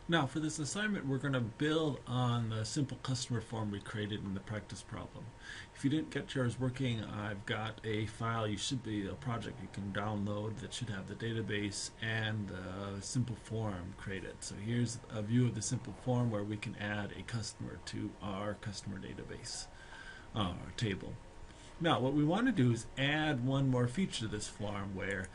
Now for this assignment we're going to build on the simple customer form we created in the practice problem. If you didn't get yours working, I've got a file, you should be a project you can download that should have the database and the simple form created. So here's a view of the simple form where we can add a customer to our customer database table. Now what we want to do is add one more feature to this form where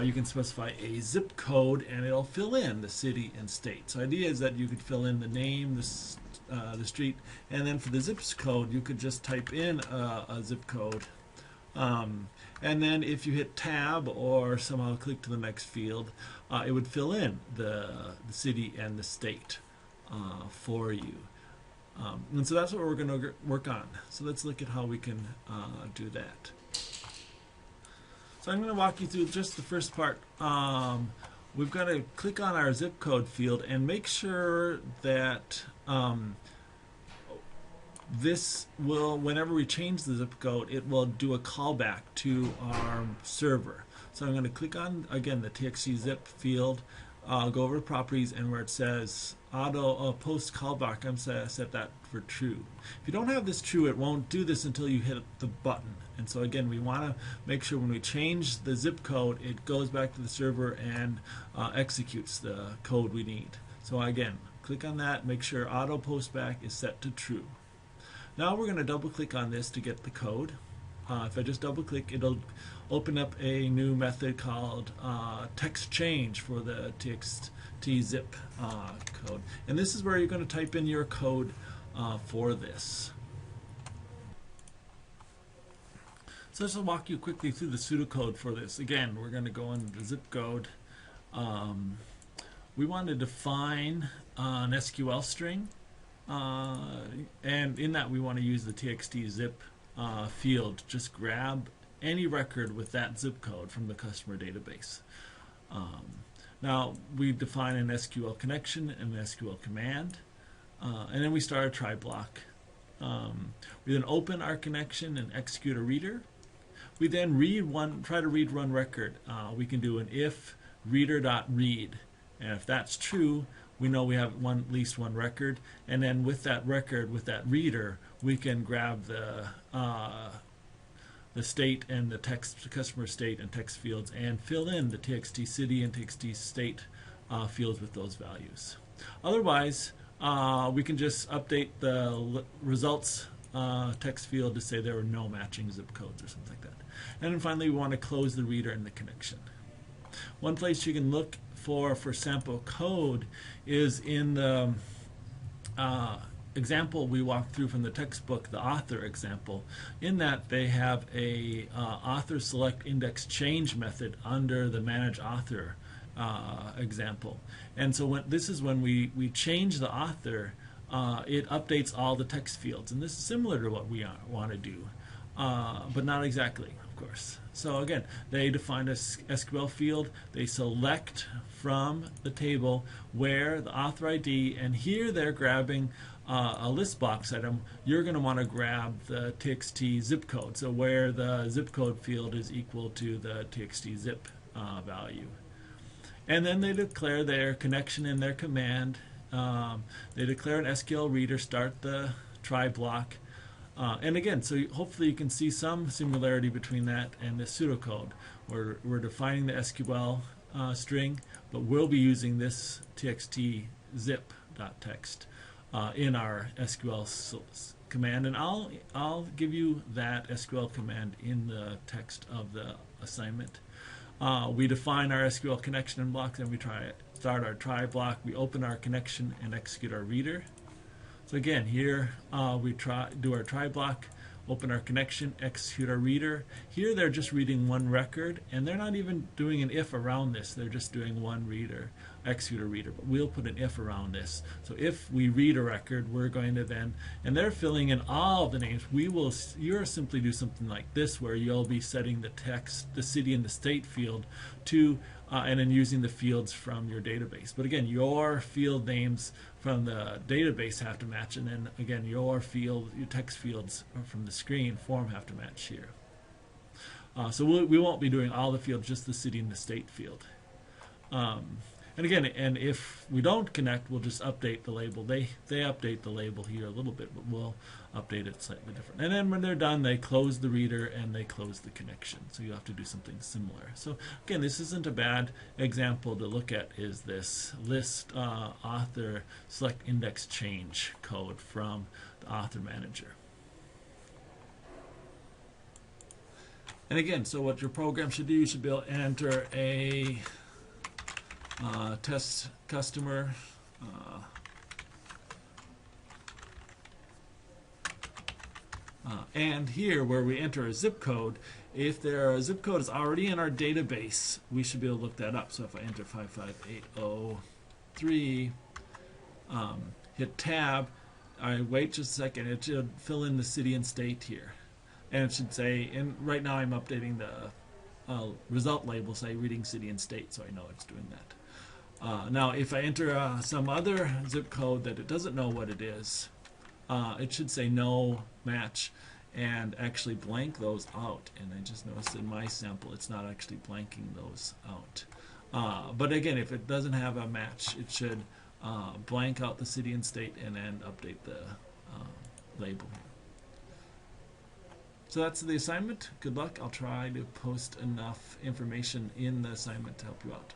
you can specify a zip code and it'll fill in the city and state. So the idea is that you could fill in the name, the street, and then for the zip code you could just type in a zip code. And then if you hit tab or somehow click to the next field, it would fill in the city and the state for you. And so that's what we're going to work on. So let's look at how we can do that. So I'm going to walk you through just the first part. We've got to click on our zip code field and make sure that this will, whenever we change the zip code, it will do a callback to our server. So I'm going to click on, again, the txt zip field, go over to properties, and where it says auto post callback, I'm set that for true. If you don't have this true, it won't do this until you hit the button. And so again, we want to make sure when we change the zip code, it goes back to the server and executes the code we need. So again, click on that, make sure auto post back is set to true. Now we're going to double click on this to get the code. If I just double click, it'll open up a new method called text change for the txt zip code. And this is where you're going to type in your code for this. So let's walk you quickly through the pseudocode for this. Again, we're going to go into the zip code. We want to define an SQL string, and in that we want to use the txt zip field. Just grab any record with that zip code from the customer database. Now we define an SQL connection and an SQL command, and then we start a try block. We then open our connection and execute a reader. We then try to read one record. We can do an if reader.read, and if that's true, we know we have at least one record, and then with that record, with that reader, we can grab the state and the text, the customer state and text fields, and fill in the txt city and txt state fields with those values. Otherwise, we can just update the results text field to say there were no matching zip codes or something like that. And then finally, we want to close the reader and the connection. One place you can look for sample code is in the example we walked through from the textbook, the author example. In that, they have a author select index change method under the manage author example. And so this is when we change the author, it updates all the text fields. And this is similar to what we want to do, but not exactly, of course. So again, they define a SQL field, they select from the table where the author ID, and here they're grabbing a list box item. You're going to want to grab the txt zip code, so where the zip code field is equal to the txt zip value. And then they declare their connection and their command. They declare an SQL reader, start the try block. And again, so hopefully you can see some similarity between that and the pseudocode. We're defining the SQL string, but we'll be using this txt zip.text in our SQL command, and I'll give you that SQL command in the text of the assignment. We define our SQL connection and blocks, and we start our try block. We open our connection and execute our reader. So again, here we do our try block, open our connection, execute our reader. Here they're just reading one record, and they're not even doing an if around this. They're just doing one reader, execute a reader. But we'll put an if around this. So if we read a record, we're going to then, and they're filling in all of the names. You'll simply do something like this, where you'll be setting the text, the city and the state field to, and then using the fields from your database. But again, your field names from the database have to match, and then again, your text fields from the screen form have to match here. So we won't be doing all the fields, just the city and the state field. And again, and if we don't connect, we'll just update the label. They update the label here a little bit, but we'll update it slightly different. And then when they're done, they close the reader and they close the connection. So you have to do something similar. So again, this isn't a bad example to look at, is this list author select index change code from the author manager. And again, so what your program should do, you should be able to enter a test customer and here where we enter a zip code, if their zip code is already in our database, we should be able to look that up. So if I enter 55803, hit tab, I wait just a second, it should fill in the city and state here. And it should say, and right now I'm updating the result label, say reading city and state, so I know it's doing that. Now if I enter some other zip code that it doesn't know what it is, it should say no match and actually blank those out. And I just noticed in my sample it's not actually blanking those out. But again, if it doesn't have a match, it should blank out the city and state and then update the label. So that's the assignment. Good luck. I'll try to post enough information in the assignment to help you out.